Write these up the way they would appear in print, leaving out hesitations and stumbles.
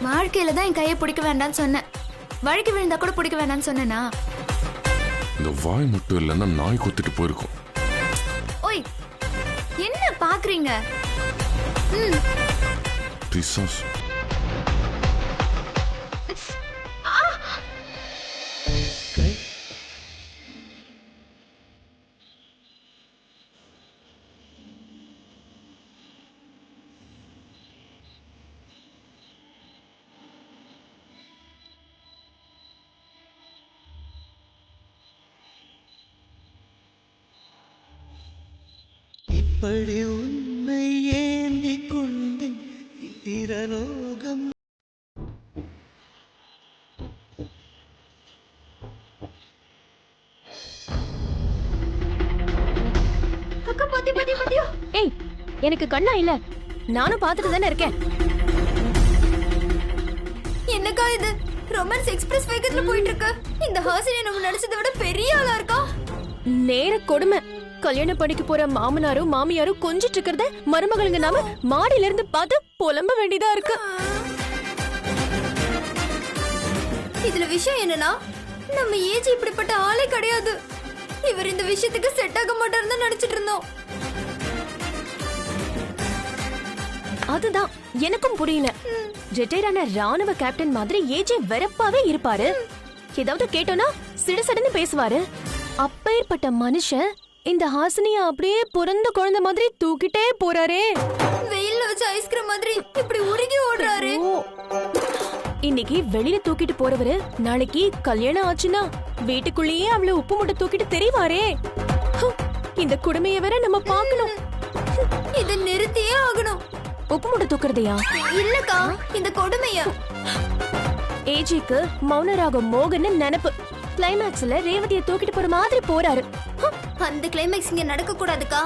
வாழ்க்கையில தான் என் கையை பிடிக்க வேண்டாம்னு சொன்னேன். வழுக்கி விழுந்தா கூட பிடிக்க வேண்டாம்னு சொன்னேனா? இந்த வாய் மட்டும் இல்லைன்னா நாய் கொத்திட்டு போயிருக்கும். ஓய், என்ன பாக்குறீங்க? பிசாசு. இப்படி உன்னை ஏந்தி கொண்டு திரலோகம். ஏய், எனக்கு கண்ணா இல்ல, நானும் பாத்துட்டு தானே இருக்கேன். என்னக்கா இது? ரொமான்ஸ் எக்ஸ்பிரஸ் வேகத்துல போயிட்டு இருக்கு. இந்த ஹாசினி நம்ம நினைச்சதை விட பெரிய ஆளா இருக்கா. நேர கொடுமை. கல்யாணம் பண்ணிக்க போற மாமனாரும் மாமியாரும் கொஞ்சிட்டு இருக்கிறத மருமகளுங்க நாம மாடியில இருந்து பார்த்து புலம்ப வேண்டியதா இருக்கு. இதுல விஷயம் என்னன்னா, நம்ம ஏஜ் இப்படிப்பட்ட ஆளே கிடையாது. இவர் இந்த விஷயத்துக்கு செட் ஆக மாட்டாருன்னு தான் நினைச்சிட்டு இருந்தோம். அதுதான் எனக்கும் புரியல. ரிட்டையரான ராணுவ கேப்டன் மாதிரி ஏஜே வெறப்பாவே இருப்பாரு. ஏதாவது கேட்டோம்னா சிடுசடுன்னு பேசுவாரு. அப்பேற்பட்ட மனுஷன் இந்த ஹாசினிய அப்படியே பிறந்த குழந்தை மாதிரி தூக்கிட்டே போறாரே. வெயில்ல வச்ச ஐஸ்கிரீம் மாதிரி இப்படி உருகி ஓடுறாரு. இன்னைக்கு வெளியில தூக்கிட்டு போறவரு நாளைக்கு கல்யாணம் ஆச்சுன்னா வீட்டுக்குள்ளேயே அவ்வளவு உப்பு மூட்டை தூக்கிட்டு தெரிவாரே. இந்த குடுமைய வேற நம்ம பாக்கணும். இத நிறுத்தியே ஆகணும். உப்பு மூட்டை தூக்குறதையா? இல்லக்கா, இந்த கொடுமைய. ஏஜிக்கு மௌனராக மோகன்னு நினைப்பு. கிளைமேக்ஸ்ல ரேவதிய தூக்கிட்டு போற மாதிரி போறாரு. அந்த கிளைமேக்ஸ் இங்க நடக்க கூடாதுக்கா.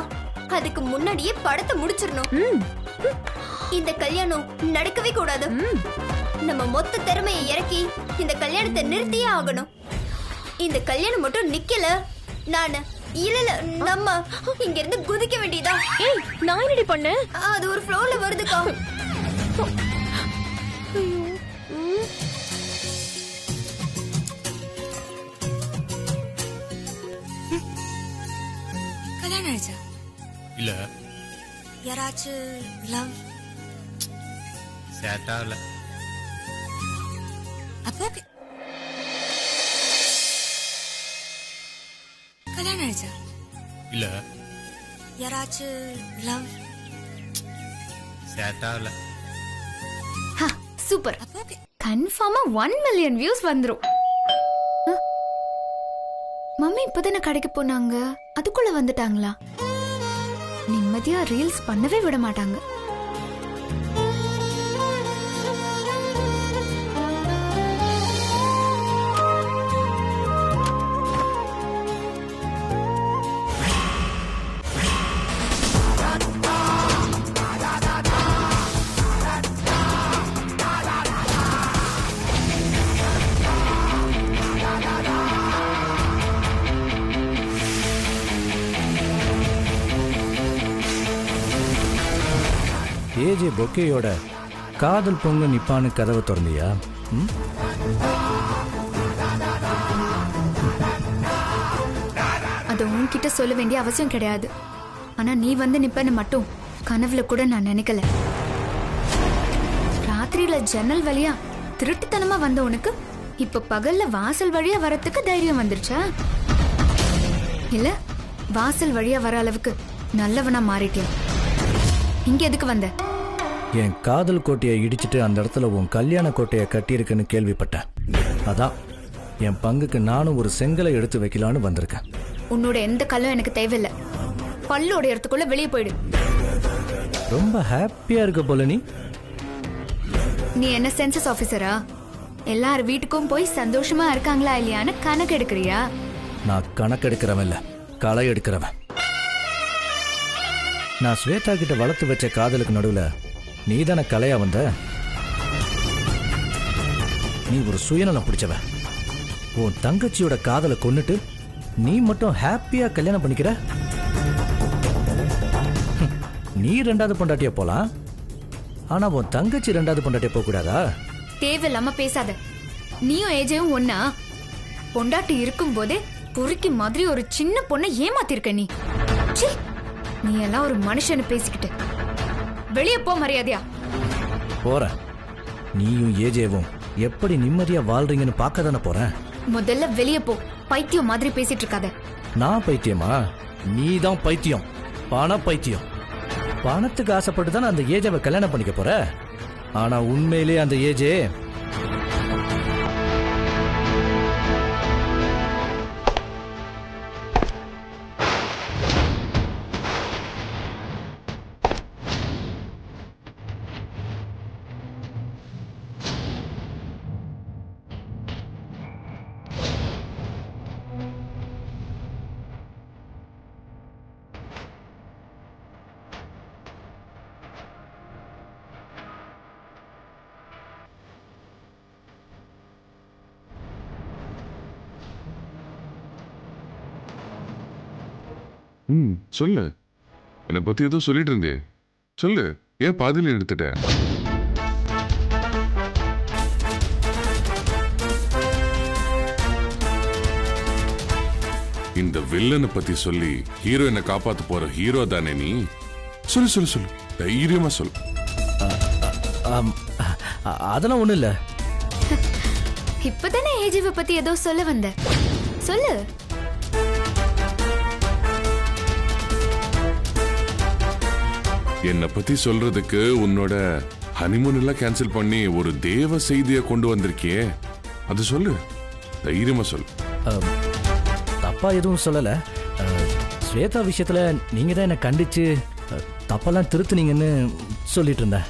அதுக்கு முன்னாடியே படத்தை முடிச்சிடணும். இந்த கல்யாணம் நடக்கவே கூடாது. நம்ம மொத்த திறமையை இறக்கி இந்த கல்யாணத்தை நிறுத்தியே ஆகணும். இந்த கல்யாணம் மட்டும் நிக்கல, நானு இல்ல நம்ம இங்க இருந்து குதிக்க வேண்டியதா. ஏய், நான் என்னடி பண்ண? அது ஒரு ஃப்ளோர்ல வருதுக்கா. கல்யாணம் ஆயிடுச்சா? இல்ல. யாராச்சும் லவ் சேட்டா இல்ல. அப்போ ஓகே. கல்யாணம் ஆயிடுச்சா? இல்ல. யாராச்சும் லவ் சேட்டா இல்ல. சூப்பர். அப்போ ஓகே. கன்ஃபார்மா 1 மில்லியன் வியூஸ் வந்துரும். மம்மி இப்பதானே கடைக்கு போனாங்க, அதுக்குள்ள வந்துட்டாங்களா? நிம்மதியா ரீல்ஸ் பண்ணவே விட மாட்டாங்க. ஏஜே பொக்கேயோட காதல் பொங்க நிப்பான்னு கதவை திறந்தியா? அது உன்கிட்ட சொல்ல வேண்டிய அவசியம் கிடையாது. ஆனா நீ வந்து நிப்பன்னு மட்டும் கனவுல கூட நான் நினைக்கல. ராத்திரியில ஜன்னல் வழியா திருட்டுத்தனமா வந்த உனக்கு இப்ப பகல்ல வாசல் வழியா வரத்துக்கு தைரியம் வந்துருச்சா? இல்ல வாசல் வழியா வர அளவுக்கு நல்லவனா மாறிட்டியா? இங்க எதுக்கு வந்த? என் காதல் கோட்டையை இடிச்சிட்டு அந்த இடத்துல உன் கல்யாண கோட்டையை கட்டியிருக்குன்னு கேள்விப்பட்டேன். அதான் என் பங்குக்கு நானும் ஒரு செங்கலை எடுத்து வைக்கலான்னு வந்திருக்கேன். உன்னோட எந்த கல்லும் எனக்கு தேவையில்லை. பல்லோட இடத்துக்குள்ள வெளியே போயிடு. ரொம்ப ஹாப்பியா இருக்க போல நீ. நீ என்ன சென்சஸ் ஆபீசரா? எல்லார் வீட்டுக்கும் போய் சந்தோஷமா இருக்காங்களா இல்லையான்னு கணக்கு எடுக்கிறியா? நான் கணக்கு எடுக்கிறவன் இல்ல, களை எடுக்கிறவன். நான் ஸ்வேதா கிட்ட வளர்த்து வச்ச காதலுக்கு நடுவுல நீ தானே கலையா வந்த. நீ ஒரு சுயநலம் பிடிச்சவ. உன் தங்கச்சியோட காதலை கொன்னுட்டு நீ மட்டும் ஹாப்பியா கல்யாணம் பண்ணிக்கிற. நீ ரெண்டாவது பொண்டாட்டியா போலாம், ஆனா உன் தங்கச்சி ரெண்டாவது பொண்டாட்டியா போக கூடாதா? தேவையில்லாம பேசாத. நீயும் ஏஜேவும் ஒன்னா? பொண்டாட்டி இருக்கும் போதே பொறுக்கி மாதிரி ஒரு சின்ன பொண்ணை ஏமாத்திருக்க நீ. சீ, நீ எல்லாம் ஒரு மனுஷன்னு பேசிக்கிட்டு வெளியே போ மரியாதையா. போறேன். நீயும் ஏஜேவும் எப்படி நிம்மதியா வாழ்றீங்கன்னு பார்க்க தானே போறேன். முதல்ல வெளியே போ. பைத்தியம் மாதிரி பேசிட்டு இருக்காத. நான் பைத்தியமா? நீ தான் பைத்தியம். பண பைத்தியம். பணத்துக்கு ஆசைப்பட்டு தானே அந்த ஏஜாவை கல்யாணம் பண்ணிக்க போற. ஆனா உண்மையிலே அந்த ஏஜே சொல்லு. என்னை பத்தி ஏதோ சொல்லிட்டு இருந்தே, சொல்லு. ஏன் பாதியில எடுத்துட்ட? இந்த வில்லனை பத்தி சொல்லி ஹீரோயினை காப்பாத்த போற ஹீரோ தானே நீ? சொல்லு சொல்லு சொல்லு, தைரியமா சொல்லு. அதெல்லாம் ஒண்ணும் இல்ல. இப்பதானே ஏஜேவை பத்தி ஏதோ சொல்ல வந்த. சொல்லு. என்னை பத்தி சொல்றதுக்கு உன்னோட ஹனிமூன் எல்லாம் கேன்சல் பண்ணி ஒரு தேவ செய்தியை கொண்டு வந்திருக்கியே, அது சொல்லு. தைரியமா சொல்லு. தப்பா எதுவும் சொல்லல. ஸ்வேதா விஷயத்துல நீங்க தான் என்ன கண்டிச்சு தப்பெல்லாம் திருத்துனீங்கன்னு சொல்லிட்டு இருந்தேன்.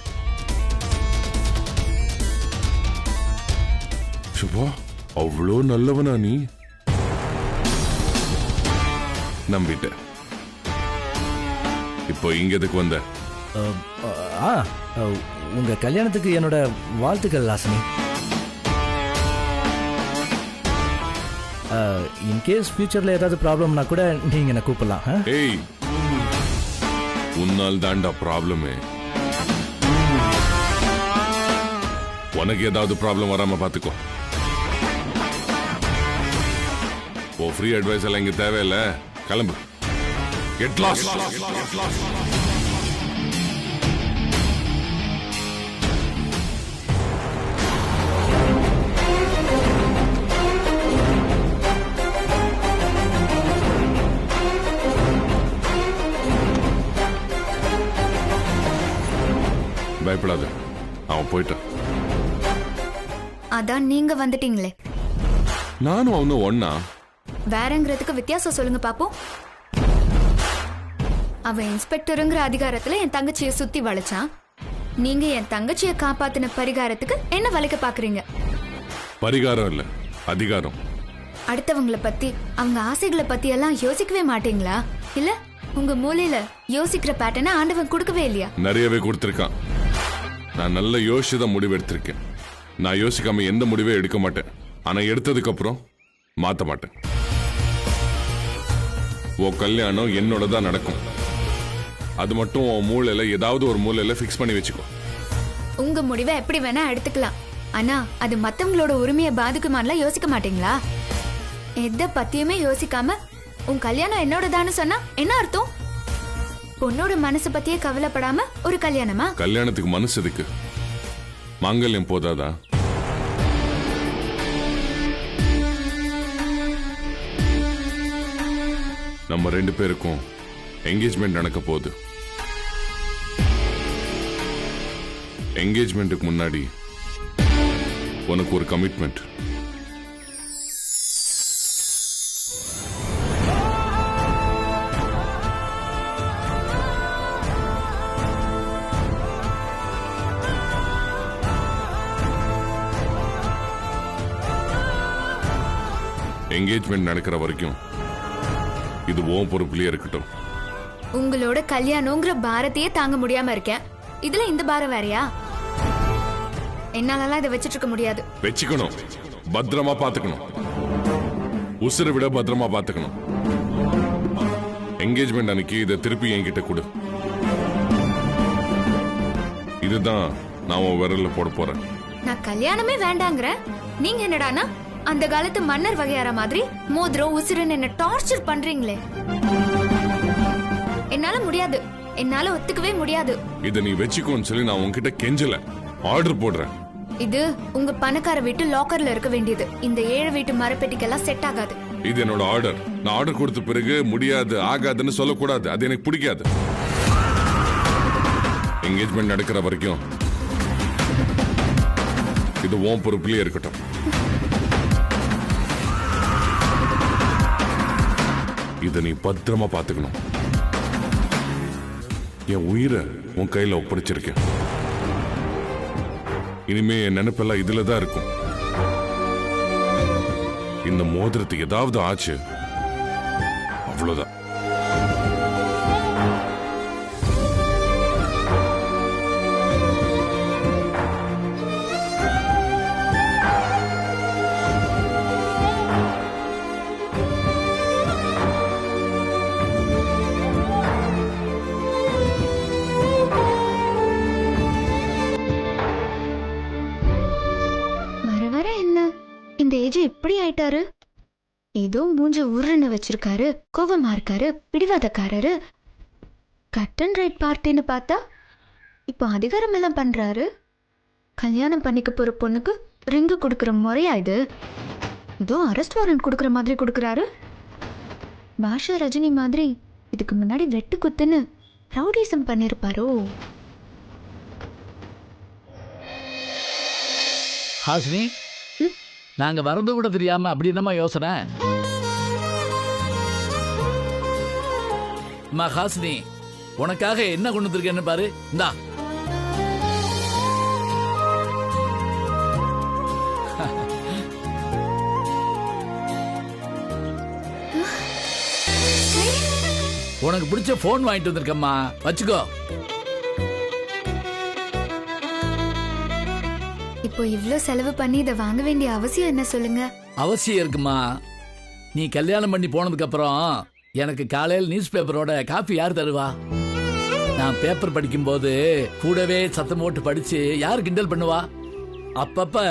சுபா, அவ்வளோ நல்லவனா நீ? நம்பிட்ட. இப்போ இங்க எதுக்கு வந்த? உங்க கல்யாணத்துக்கு என்னோட வாழ்த்துக்கள் லாசனி. இன்கேஸ் ஃபியூச்சர்ல ஏதாவது ப்ராப்ளம்னா கூட நீங்க என்ன கூப்பிடலாம். ஏய், உன்னால் தாண்டா ப்ராப்ளமே. உனக்கு ஏதாவது ப்ராப்ளம் வராம பாத்துக்கோ. ஓ ஃப்ரீ அட்வைஸ் எல்லாம் இங்க தேவையில்லை. கிளம்பு. Get lost. பயப்படாத, அவன் போயிட்டான். அதான் நீங்க வந்துட்டீங்களே. நானும் அவனும் ஒன்னா? வேறங்கிறதுக்கு வித்தியாசம் சொல்லுங்க பாப்போம். அவன் இன்ஸ்பெக்டருங்கிற அதிகாரத்துல என் தங்கச்சியை சுத்தி வளைச்சான். நீங்க என் தங்கச்சியை காப்பாத்தின பரிகாரத்துக்கு என்ன வளைக்க பாக்குறீங்க? பரிகாரம் இல்ல, அதிகாரம். அடுத்தவங்களை பத்தி, அவங்க ஆசைகளை பத்தி எல்லாம் யோசிக்கவே மாட்டீங்களா? இல்ல உங்க மூளையில யோசிக்கிற பேட்டர்னை ஆண்டவன் கொடுக்கவே இல்லையா? நிறையவே கொடுத்திருக்கான். நான் நல்ல யோசிச்சுதான் முடிவு எடுத்திருக்கேன். நான் யோசிக்காம எந்த முடிவே எடுக்க மாட்டேன். ஆனா எடுத்ததுக்கு அப்புறம் மாத்த மாட்டேன். உன் கல்யாணம் என்னோட தான் நடக்கும். அது மட்டும் உன் மூளையில ஏதாவது ஒரு மூளையில ஃபிக்ஸ் பண்ணி வச்சுக்கோ. உங்க முடிவை எப்படி வேணா எடுத்துக்கலாம். ஆனா அது மத்தவங்களோட உரிமையை பாதிக்குமான்லாம் யோசிக்க மாட்டீங்களா? எதை பத்தியுமே யோசிக்காம உன் கல்யாணம் என்னோட தானு சொன்னா என்ன அர்த்தம்? பொண்ணோட மனசு பத்தியே கவலைப்படாம ஒரு கல்யாணமா? கல்யாணத்துக்கு மனசு எதுக்கு? மாங்கல்யம் போதாதா? நம்ம 2 பேருக்கும் என்கேஜ்மெண்ட் நடக்க போகுது. என்கேஜ்மெண்ட்டுக்கு முன்னாடி உனக்கு ஒரு கமிட்மெண்ட். என்கேஜ்மெண்ட் நடக்கிற வரைக்கும் இது உன் பொறுப்புலயே இருக்கட்டும். உங்களோட கல்யாணங்கிற பாரத்தையே தாங்க முடியாம இருக்கேன். இதுல இந்த பாரம் வேறயா? என்னாலலாம் இதை வச்சிட்டு இருக்க முடியாது. வச்சுக்கணும், பத்திரமா பாத்துக்கணும். உசுரை விட பத்திரமா பாத்துக்கணும். என்கேஜ்மெண்ட் அன்னைக்கு இதை திருப்பி என்கிட்ட கொடு. இதுதான் நான் உன் விரல்ல போட போறேன். நான் கல்யாணமே வேண்டாங்கிறேன். நீங்க என்னடானா அந்த காலத்து மன்னர் வகையார மாதிரி மோதிரம் உசுருன்னு என்ன டார்ச்சர் பண்றீங்களே. என்னால முடியாது, என்னால ஒத்துக்கவே முடியாது. இத நீ வெச்சுக்கோன்னு சொல்லி நான் உன்கிட்ட கெஞ்சல, ஆர்டர் போடுறேன். இது உங்க பணக்கார வீட்டு லாக்கர்ல இருக்க வேண்டியது. இந்த ஏழை வீட்டு மரப்பெட்டிக்கெல்லாம் செட் ஆகாது. இது என்னோட ஆர்டர். நான் ஆர்டர் கொடுத்த பிறகு முடியாது ஆகாதுன்னு சொல்லக்கூடாது. அது எனக்கு பிடிக்காது. என்கேஜ்மெண்ட் நடக்கிற வரைக்கும் இது உன் பொறுப்புலயே இருக்கட்டும். இத நீ பத்திரமா பாத்துக்கணும். என் உயிரை உன் கையில ஒப்படைச்சிருக்கேன். இனிமே என் நினைப்பெல்லாம் இதுலதான் இருக்கும். இந்த மோதிரத்துக்கு ஏதாவது ஆச்சு அவ்வளவுதான். இந்த ஏஜ் எப்படி ஆயிட்டாரு? ஏதோ மூஞ்ச உருன்னு வச்சிருக்காரு, கோபமா இருக்காரு, பிடிவாதக்காரரு. கட் அண்ட் ரைட் பார்ட்டின்னு பார்த்தா இப்போ அதிகாரம் எல்லாம் பண்றாரு. கல்யாணம் பண்ணிக்க போற பொண்ணுக்கு ரிங்கு கொடுக்குற முறையா இது? ஏதோ அரெஸ்ட் வாரண்ட் கொடுக்குற மாதிரி கொடுக்குறாரு. பாஷா ரஜினி மாதிரி இதுக்கு முன்னாடி வெட்டு குத்துன்னு ரவுடிசம் பண்ணிருப்பாரோ? ஹாசினி, நாங்க வரது கூட தெரியாம அப்படி என்னமா யோசனை? ஹாசினி, உனக்காக என்ன கொண்டு வந்திருக்கேன்னு பாரு. இந்தா. உனக்கு பிடிச்ச போன் வாங்கிட்டு வந்திருக்கம்மா, வச்சுக்கோ. இப்போ இவ்ளோ செலவு பண்ணி இதை வாங்க வேண்டிய அவசியம் என்ன சொல்லுங்க? அவசியம் இருக்குமா. நீ கல்யாணம் பண்ணி போனதுக்கு அப்புறம் எனக்கு காலையில் நியூஸ் பேப்பரோட காப்பி யார் தருவா? நான் பேப்பர் படிக்கும் போது கூடவே சத்தம் போட்டு படிச்சு யார் கிண்டல் பண்ணுவா? அப்பப்ப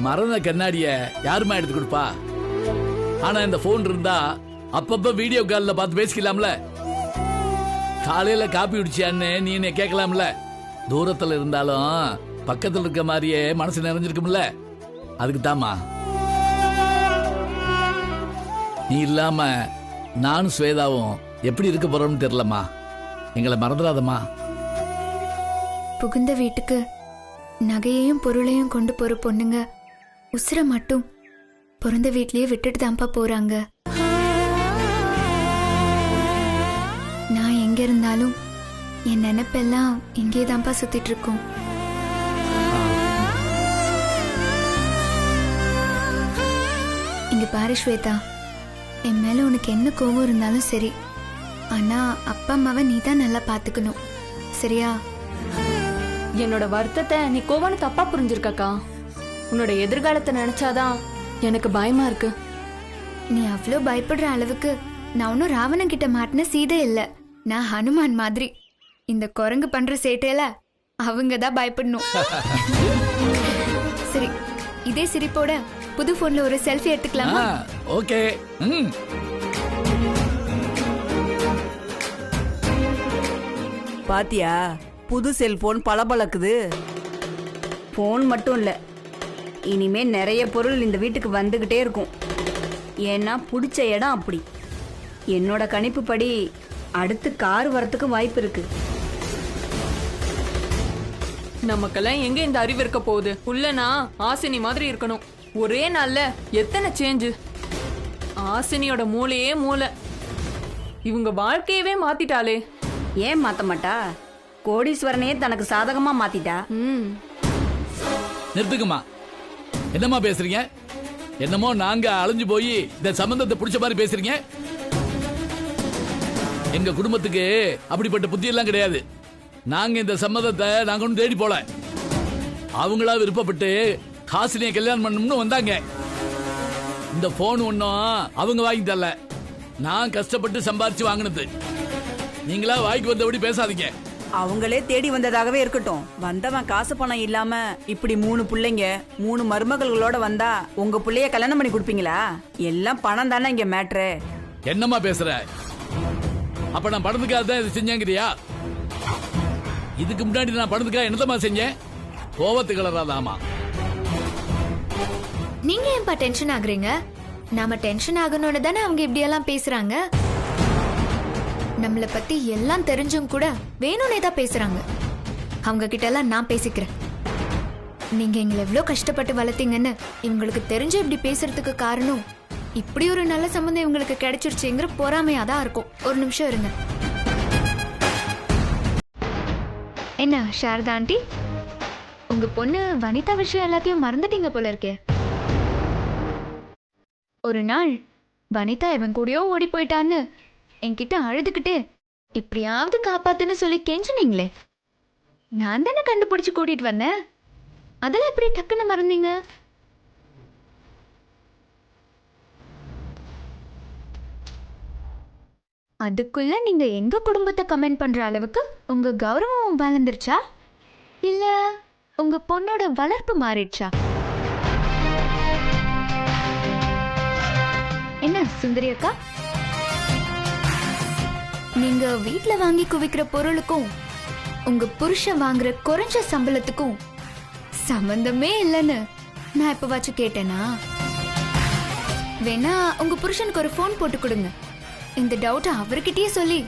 மரண கண்ணாடிய யாருமா எடுத்து கொடுப்பா? ஆனா இந்த போன் இருந்தா அப்பப்ப வீடியோ கால்ல பார்த்து பேசிக்கலாம்ல. காலையில காப்பி குடிச்சியான்னு நீ என்ன கேட்கலாம்ல. தூரத்துல இருந்தாலும் பக்கத்துல இருக்க மாதிரியே மனசு நிறைஞ்சிருக்கும்ல. அதுக்கு தாமா. நீ இல்லாம நானும் ஸ்வேதாவும் எப்படி இருக்க போறோம்னு தெரியலம்மா. எங்களை மறந்துடாதம்மா. புகுந்த வீட்டுக்கு நகையையும் பொருளையும் கொண்டு போற பொண்ணுங்க உசுர மட்டும் பிறந்த வீட்லயே விட்டுட்டு தான்ப்பா போறாங்க. நான் எங்க இருந்தாலும் என் நினைப்பெல்லாம் இங்கே தான்ப்பா சுத்திட்டு இருக்கோம். இங்க பாரு ஸ்வேதா, என் மேல உனக்கு என்ன கோவம் இருந்தாலும் சரி, ஆனா அப்பா அம்மாவை நீ தான் நல்லா பாத்துக்கணும், சரியா? என்னோட வருத்தத்தை நீ கோவம்னு தப்பா புரிஞ்சிருக்கக்கா. உன்னோட எதிர்காலத்தை நினைச்சாதான் எனக்கு பயமா இருக்கு. நீ அவ்வளோ பயப்படுற அளவுக்கு நான் ஒன்னும் ராவணன் கிட்ட மாட்டின சீதை இல்ல. நான் ஹனுமான் மாதிரி. இந்த குரங்கு பண்ற சேட்டையில அவங்க தான் பயப்படணும். சரி, இதே சிரிப்போட புது போன்ல ஒரு செல்ஃபி எடுத்துக்கலாமா? ஓகே. பாத்தியா, புது செல்போன் பளபளக்குது. போன் மட்டும் இல்ல, இனிமே நிறைய பொருள் இந்த வீட்டுக்கு வந்துகிட்டே இருக்கும். ஏன்னா பிடிச்ச இடம் அப்படி. என்னோட கணிப்பு படி அடுத்து கார் வரத்துக்கு வாய்ப்பு இருக்கு. நமக்கெல்லாம் எங்க இந்த அறிவு இருக்க போகுது? உள்ளனா ஆசினி மாதிரி இருக்கணும். ஒரே நாள்ல எத்தனை சேஞ்சு. ஆசினியோட மூளையே மூளை. இவங்க வாழ்க்கையவே மாத்திட்டாளே. ஏன் மாத்த மாட்டா? கோடீஸ்வரனே தனக்கு சாதகமா மாத்திட்டா. நிறுத்துக்குமா. என்னம்மா பேசுறீங்க? என்னமோ நாங்க அழிஞ்சு போய் இந்த சம்பந்தத்தை பிடிச்ச மாதிரி பேசுறீங்க. எங்க குடும்பத்துக்கு அப்படிப்பட்ட புத்தி எல்லாம் கிடையாது. நாங்க இந்த சம்மதத்தை நாங்க ஒன்னும் தேடி போல. அவங்களா விருப்பப்பட்டு ஹாசினியை கல்யாணம் பண்ணணும்னு வந்தாங்க. இந்த போன் ஒன்னும் அவங்க வாங்கி தரல, நான் கஷ்டப்பட்டு சம்பாரிச்சு வாங்கினது. நீங்களா வாய்க்கு வந்தபடி பேசாதீங்க. அவங்களே தேடி வந்ததாகவே இருக்கட்டும். வந்தவன் காசு பணம் இல்லாம இப்படி 3 பிள்ளைங்க 3 மருமகள்களோட வந்தா உங்க பிள்ளைய கல்யாணம் பண்ணி கொடுப்பீங்களா? எல்லாம் பணம் தானே இங்க மேட்ரு. என்னம்மா பேசுற? அப்ப நான் பணத்துக்காக தான் இது செஞ்சேங்கிறியா? இதுக்கு முன்னாடி நான் பணத்துக்காக என்னதமா செஞ்சேன்? கோவத்து கலராதாமா. நீங்க ஏன்பா டென்ஷன் ஆகுறீங்க? நாம டென்ஷன் ஆகணும்னு தானே அவங்க இப்படி எல்லாம் பேசுறாங்க. நம்மள பத்தி எல்லாம் தெரிஞ்சும் கூட வேணும்னே தான் பேசுறாங்க. அவங்க கிட்ட எல்லாம் நான் பேசிக்கிறேன். நீங்க எங்களை எவ்வளவு கஷ்டப்பட்டு வளர்த்தீங்கன்னு இவங்களுக்கு தெரிஞ்சு இப்படி பேசுறதுக்கு காரணம் இப்படி ஒரு நல்ல சம்பந்தம் இவங்களுக்கு கிடைச்சிருச்சுங்கிற பொறாமையாதான் இருக்கும். ஒரு நிமிஷம் இருங்க. என்ன சாரதா ஆண்டி, உங்க பொண்ணு வனிதா விஷயம் எல்லாத்தையும் மறந்துட்டீங்க போல இருக்கே. ஒரு நாள் வனிதா இவன் கூடயோ ஓடி போயிட்டான்னு என்கிட்ட அழுதுகிட்டு இப்படியாவது காப்பாத்துன்னு சொல்லி கெஞ்சினீங்களே, நான் தானே கண்டுபிடிச்சு கூட்டிட்டு வந்தேன். அதெல்லாம் எப்படி டக்குன்னு மறந்தீங்க? அதுக்குள்ள நீங்க எங்க குடும்பத்தை கமெண்ட் பண்ற அளவுக்கு உங்க கௌரவம் வளர்ந்துருச்சா, இல்ல உங்க பொண்ணோட வளர்ப்பு மாறிடுச்சா? என்ன சுந்தரி அக்கா, நீங்க வீட்ல வாங்கி குவிக்கிற பொருளுக்கும் உங்க புருஷன் வாங்குற குறைஞ்ச சம்பளத்துக்கும் சம்பந்தமே இல்லைன்னு நான் இப்ப வச்சு கேட்டேனா? வேணா உங்க புருஷனுக்கு ஒரு போன் போட்டு கொடுங்க. இந்த டவுட் அவர்கிட்டயே சொல்லி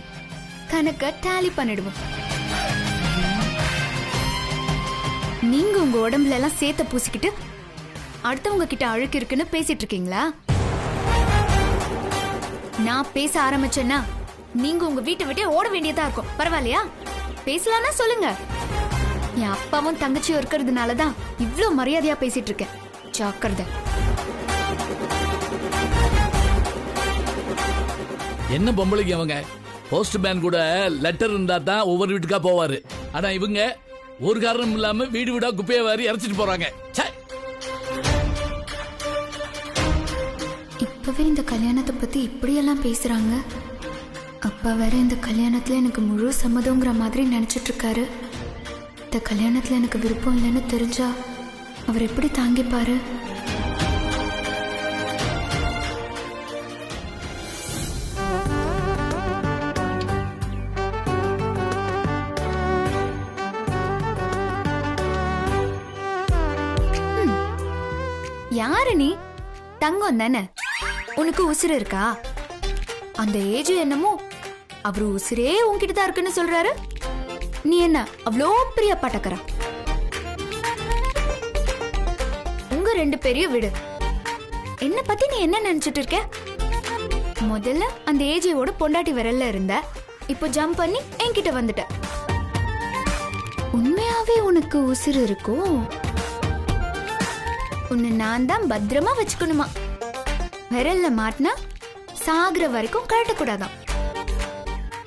கணக்க டேலி பண்ணிடுவோம். நீங்க உங்க உடம்புல எல்லாம் சேர்த்த பூசிக்கிட்டு அடுத்தவங்க கிட்ட அழுக்கு இருக்குன்னு பேசிட்டு இருக்கீங்களா? நான் பேச ஆரம்பிச்சேன்னா நீங்க உங்க வீட்டை விட்டே ஓட வேண்டியதா இருக்கும். பரவாயில்லையா? பேசலாம்னா சொல்லுங்க. என் அப்பாவும் தங்கச்சியும் இருக்கிறதுனாலதான் இவ்ளோ மரியாதையா பேசிட்டு இருக்கேன். ஜாக்கிரதை. என்ன பொம்பளைக்கு அவங்க? போஸ்ட் மேன் கூட லெட்டர் இருந்தா தான் ஒவ்வொரு வீட்டுக்கா போவாரு. ஆனா இவங்க ஒரு காரணம் இல்லாம வீடு வீடா குப்பையை வாரி இறச்சிட்டு போறாங்க. இப்பவே இந்த கல்யாணத்தை பத்தி இப்படியெல்லாம் பேசுறாங்க. அப்பா வேற இந்த கல்யாணத்துல எனக்கு முழு சம்மதங்கிற மாதிரி நினைச்சிட்டு இருக்காரு. இந்த கல்யாணத்துல எனக்கு விருப்பம் இல்லைன்னு தெரிஞ்சா அவர் எப்படி தாங்கிப்பாரு? யாரு நீ? தங்கம் தானே? உனக்கு உசுறு இருக்கா? அந்த ஏஜ் என்னமோ அவரு உசுரே உன்கிட்ட தான் இருக்குன்னு சொல்றாரு. நீ என்ன அவ்வளோ பெரிய பட்டக்கற? உங்க 2 பேரையும் விடு. என்ன பத்தி நீ என்ன நினைச்சிட்டு இருக்க? முதல்ல அந்த ஏஜியோட பொண்டாட்டி விரல்ல இருந்த, இப்போ ஜம்ப் பண்ணி என்கிட்ட வந்துட்ட. உண்மையாவே உனக்கு உசுறு இருக்கும்? உன்னை நான் தான் பத்திரமா வச்சுக்கணுமா? விரல்ல மாட்டினா சாகுற வரைக்கும் கழட்டக்கூடாதான்.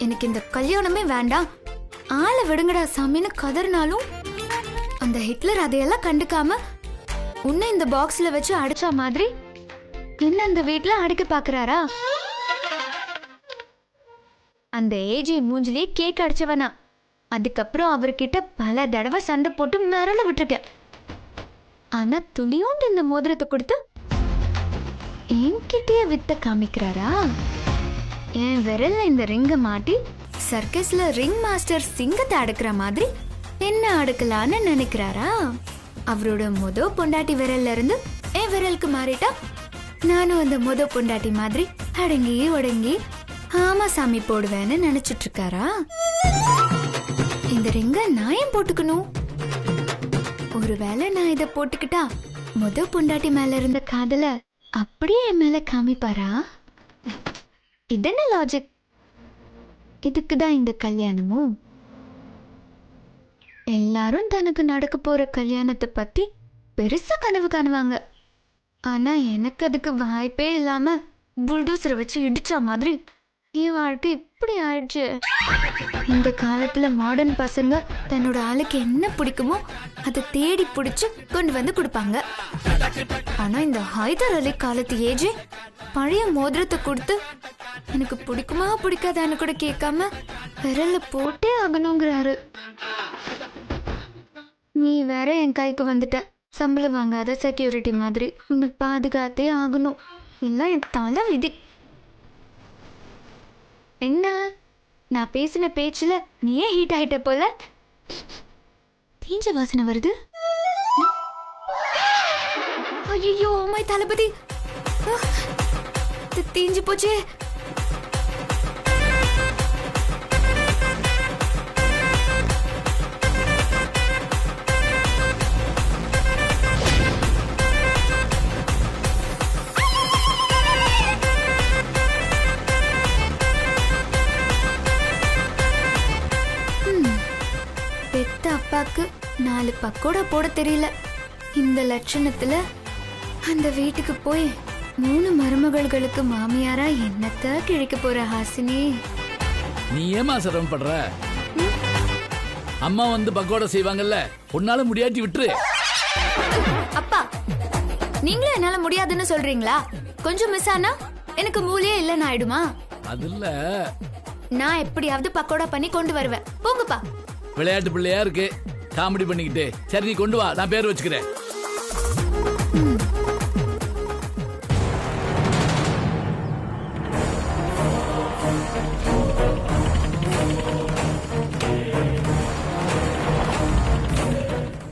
எனக்கு இந்த கல்யாணமே வேண்டாம், ஆளை விடுங்கடா சாமின்னு கதறினாலும் அந்த ஹிட்லர் அதையெல்லாம் கண்டுக்காம உன்னை இந்த பாக்ஸ்ல வச்சு அடிச்சா மாதிரி என்ன அந்த வீட்டுல அடிக்க பாக்குறாரா? அந்த ஏஜி மூஞ்சிலே கேக் அடிச்சவனா. அதுக்கப்புறம் அவர்கிட்ட பல தடவை சண்டை போட்டு மிரள விட்டுருக்கேன். ஆனா துளியோண்டு இந்த மோதிரத்தை கொடுத்து என்கிட்டயே வித்த காமிக்கிறாரா? என் விரல்ல இந்த ரிங்க மாட்டி சர்க்கஸ்ல ரிங் மாஸ்டர் சிங்கத்தை அடக்குற மாதிரி என்ன அடக்கலான்னு நினைக்கிறாரா? அவரோட பொண்டாட்டி விரல்ல இருந்து என் விரலுக்கு மாறிட்டா நானும் அந்த பொண்டாட்டி மாதிரி அடங்கி ஒடங்கி ஆமா சாமி போடுவேன்னு நினைச்சிட்டு இருக்காரா? இந்த ரிங்க நான் ஏன் போட்டுக்கணும்? ஒருவேளை நான் இத போட்டுக்கிட்டா பொண்டாட்டி மேல இருந்த காதல அப்படியே என் மேல காமிப்பாரா? இதென்ன லாஜிக்? இதுக்குதான் இந்த கல்யாணமும்? எல்லாரும் தனக்கு நடக்க போற கல்யாணத்தை பத்தி பெருசா கனவு காணுவாங்க. ஆனா எனக்கு அதுக்கு வாய்ப்பே இல்லாம புல்டோசரை வச்சு இடிச்ச மாதிரி என் வாழ்க்கை இப்படி ஆயிடுச்சு. இந்த காலத்துல மாடர்ன் பசங்க தன்னோட ஆளுக்கு என்ன பிடிக்குமோ அதை தேடி பிடிச்சு கொண்டு வந்து கொடுப்பாங்க. ஆனா இந்த ஹைதர் அலி காலத்து ஏஜே பழைய மோதிரத்தை கொடுத்து எனக்கு பிடிக்குமா பிடிக்காதான்னு கூட கேட்காம விரல்ல போட்டே ஆகணுங்கிறாரு. நீ வேற என் கைக்கு வந்துட்ட. சம்பளம் வாங்காத செக்யூரிட்டி மாதிரி உன்னை பாதுகாத்தே ஆகணும். இல்லை என் தலை விதி. என்ன நான் பேசின பேச்சுல நீயே ஹீட் ஆயிட்ட போல. தீஞ்ச வாசனை வருது. ஐயோ மை தளபதி, தீஞ்சு போச்சே. பெத்த அப்பாக்கு 4 பக்கோடா போட தெரியல. இந்த லட்சணத்துல அந்த வீட்டுக்கு போய் 3 மருமகள்களுக்கு மாமியாரா என்னத்த கிழிக்க போற ஹாசினி? நீ ஏமா சிரமப்படுற? அம்மா வந்து பக்கோடா செய்வாங்கல்ல, உன்னால முடியாட்டி விட்டுரு. அப்பா, நீங்களும் என்னால முடியாதுன்னு சொல்றீங்களா? கொஞ்சம் மிஸ் ஆனா எனக்கு மூளையே இல்லைன்னு ஆயிடுமா? அது இல்ல, நான் எப்படியாவது பக்கோடா பண்ணி கொண்டு வருவேன். போங்கப்பா. விளையாட்டு பிள்ளையா இருக்கு, காமெடி பண்ணிக்கிட்டு. சரி நீ கொண்டு வா, நான் பேர் வச்சுக்கிறேன்.